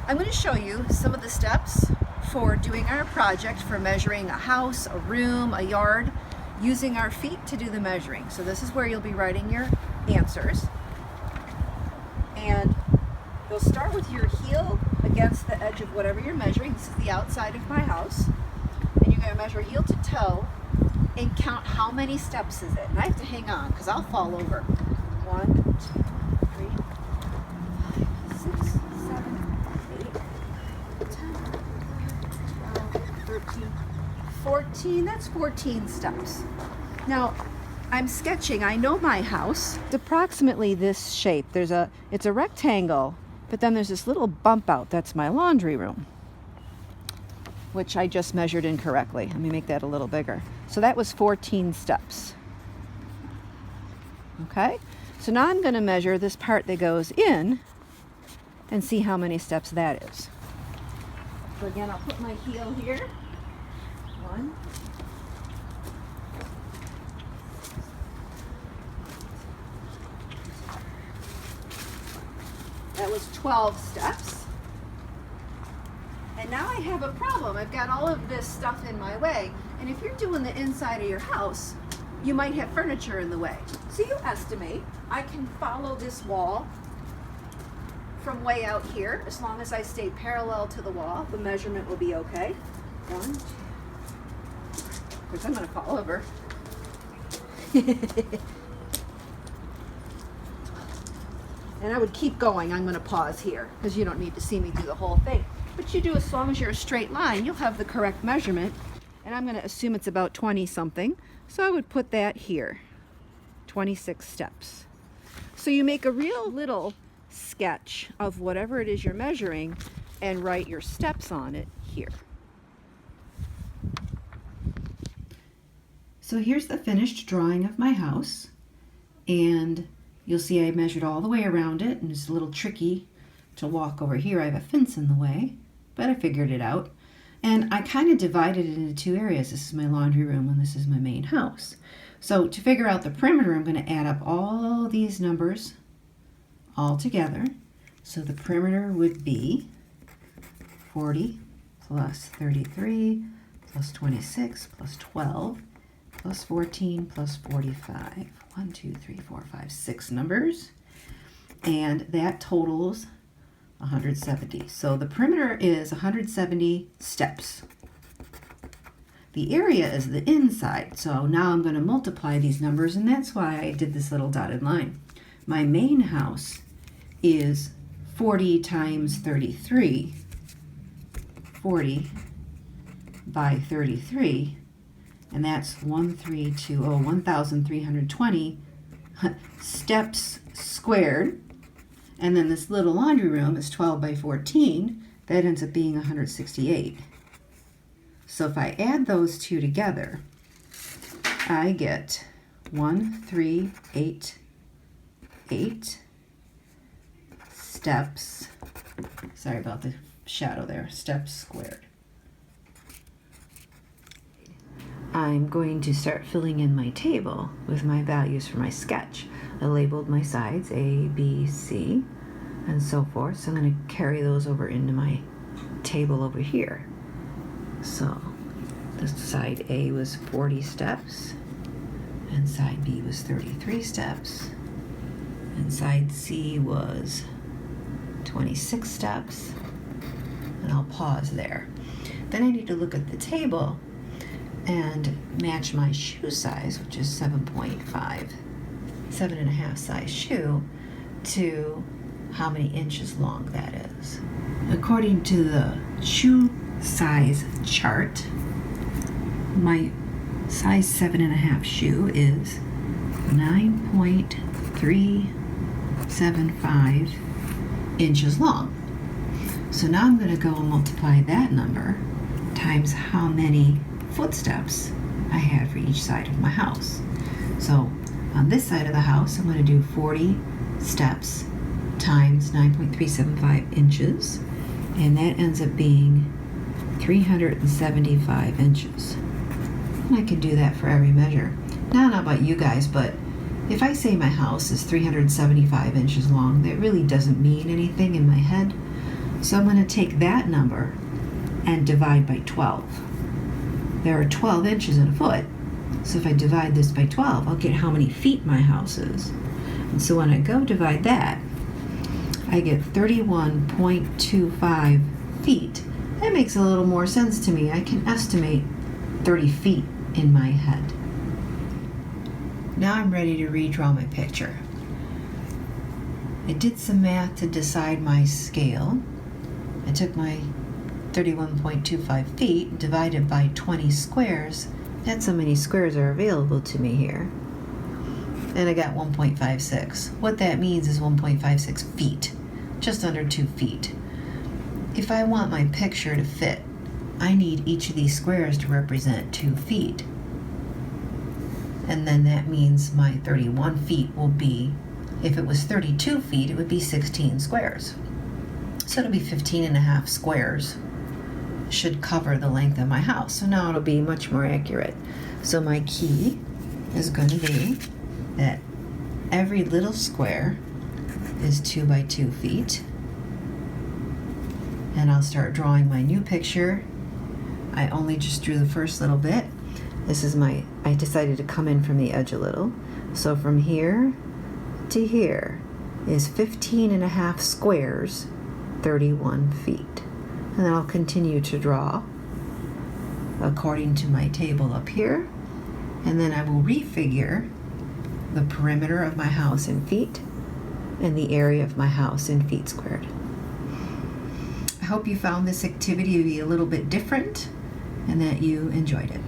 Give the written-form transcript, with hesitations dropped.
I'm going to show you some of the steps for doing our project for measuring a house, a room, a yard, using our feet to do the measuring. So this is where you'll be writing your answers. And you'll start with your heel against the edge of whatever you're measuring. This is the outside of my house. And you're going to measure heel to toe and count how many steps is it. And I have to hang on because I'll fall over. 1, 2, 3, 5, 6, 7, 8, 10, 11, 12, 13, 14. That's 14 steps. Now, I'm sketching. I know my house. It's approximately this shape. It's a rectangle, but then there's this little bump out. That's my laundry room, which I just measured incorrectly. Let me make that a little bigger. So that was 14 steps. Okay? So now I'm going to measure this part that goes in and see how many steps that is. So again, I'll put my heel here. 1. That was 12 steps. And now I have a problem. I've got all of this stuff in my way. And if you're doing the inside of your house, you might have furniture in the way. So you estimate, I can follow this wall from way out here. As long as I stay parallel to the wall, the measurement will be okay. 1, 2. Of course, I'm going to fall over. And I would keep going. I'm going to pause here because you don't need to see me do the whole thing. But you do, as long as you're a straight line, you'll have the correct measurement. And I'm going to assume it's about 20 something. So I would put that here, 26 steps. So you make a real little sketch of whatever it is you're measuring and write your steps on it here. So here's the finished drawing of my house. And you'll see I measured all the way around it, and it's a little tricky to walk over here. I have a fence in the way, but I figured it out. And I kind of divided it into two areas. This is my laundry room and this is my main house. So to figure out the perimeter, I'm going to add up all these numbers all together. So the perimeter would be 40 plus 33 plus 26 plus 12 plus 14 plus 45. 1, 2, 3, 4, 5, 6 numbers. And that totals 170. So the perimeter is 170 steps. The area is the inside. So now I'm going to multiply these numbers, and that's why I did this little dotted line. My main house is 40 times 33. 40 by 33. And that's 1,320 steps squared. And then this little laundry room is 12 by 14. That ends up being 168. So if I add those two together, I get 1,388 steps. Sorry about the shadow there. Steps squared. I'm going to start filling in my table with my values for my sketch. I labeled my sides A, B, C, and so forth. So I'm going to carry those over into my table over here. So the side A was 40 steps, and side B was 33 steps, and side C was 26 steps, and I'll pause there. Then I need to look at the table and match my shoe size, which is 7.5 size shoe, to how many inches long that is. According to the shoe size chart, my size 7.5 shoe is 9.375 inches long. So now I'm going to go and multiply that number times how many footsteps I have for each side of my house. So on this side of the house, I'm going to do 40 steps times 9.375 inches, and that ends up being 375 inches. And I can do that for every measure. Now, I don't know about you guys, but if I say my house is 375 inches long, that really doesn't mean anything in my head. So I'm going to take that number and divide by 12. There are 12 inches in a foot. So if I divide this by 12, I'll get how many feet my house is. And so when I go divide that, I get 31.25 feet. That makes a little more sense to me. I can estimate 30 feet in my head. Now I'm ready to redraw my picture. I did some math to decide my scale. I took my 31.25 feet and divided by 20 squares. That's how many squares are available to me here. And I got 1.56. What that means is 1.56 feet, just under 2 feet. If I want my picture to fit, I need each of these squares to represent 2 feet. And then that means my 31 feet will be, if it was 32 feet, it would be 16 squares. So it'll be 15.5 squares should cover the length of my house. So now it'll be much more accurate. So my key is going to be that every little square is 2 by 2 feet. And I'll start drawing my new picture. I only just drew the first little bit. This is I decided to come in from the edge a little. So from here to here is 15.5 squares, 31 feet. And then I'll continue to draw according to my table up here. And then I will refigure the perimeter of my house in feet and the area of my house in feet squared. I hope you found this activity to be a little bit different and that you enjoyed it.